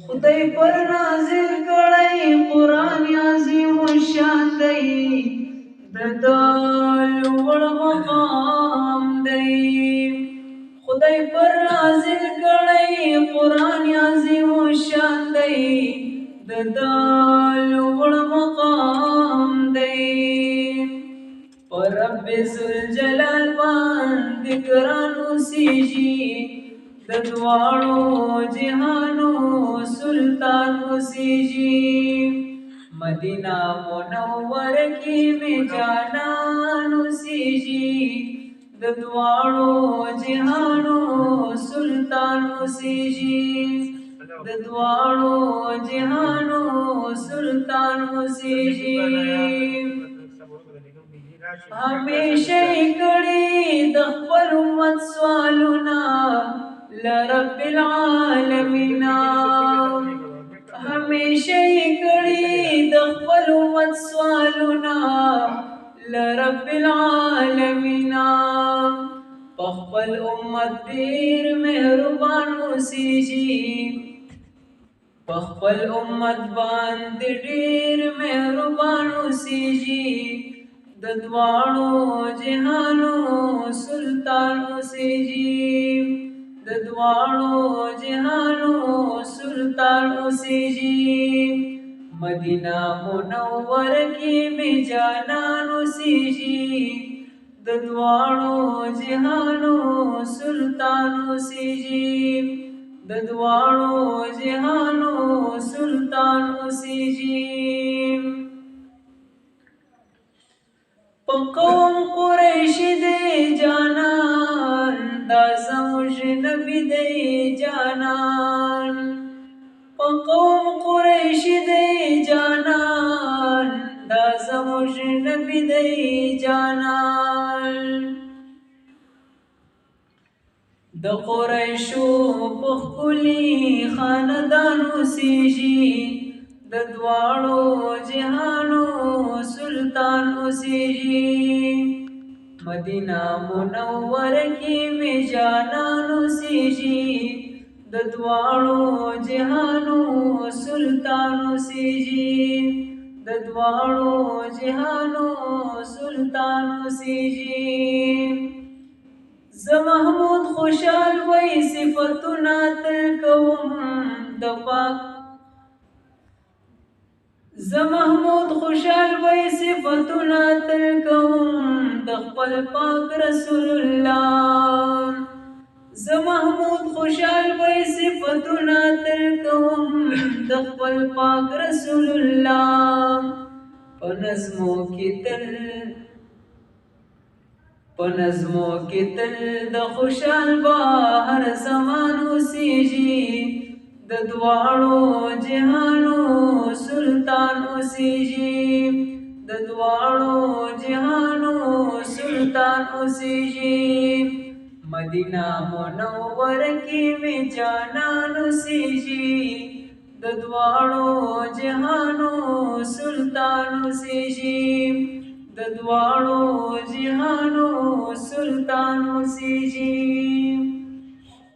خدای پر نازل کړی قرآن عظیم الشان دی د لوړ مقام دی خدای پر نازل کړی قرآن عظیم الشان دی د لوړ مقام دی پر رب ذوالجلال باندې ګران اوسېږي د دواړو جهانو سلطان اوسېږي مدینه منوره کې مې جانان اوسېږي د دواړو جهانو سلطان اوسېږي د دواړو جهانو سلطان اوسېږي همیشه کړي د خپل امت سوالونه لرب العالمین همیشه کړي د خپل امت سوالونه لرب العالمین په خپل امت ډېر مهربان اوسېږي په خپل امت باندې ډېر مهربان اوسېږي د دواړو جهانو سلطان اوسېږي د دواړو جهانو سلطان اوسېږي مدینه منوره کې مې جانان اوسېږي د دواړو جهانو سلطان اوسېږي د دواړو جهانو سلطان اوسېږي په قوم قریش دی جانان دا زموږ نبی دی جانان په قوم قریش دی جانان دا زموږ نبی دی جانان د قریشو په ښکلي خاندان اوسېږي د دواړو جهانو سلطان اوسېږي مدینه منوره کې مې جانان اوسېږي د دواړو جهانو سلطان اوسېږي د دواړو جهانو سلطان اوسېږي زه محمود خوشحال وای صفتونه تل کوم د پاک زه محمود خوشحال وای صفتونه تل کوم د خپل پاک رسول الله زه محمود خوشحال وای صفتونه تل کوم د خپل پاک رسول الله په نظمو کې تل د خوشحال بهر زمان اوسېږي د دواړو جهانو سلطان اوسېږي د دواړو جهانو سلطان اوسېږي مدینه منوره کې مې جانان اوسېږي د دواړو جهانو سلطان اوسېږي د دواړو جهانو سلطان اوسېږي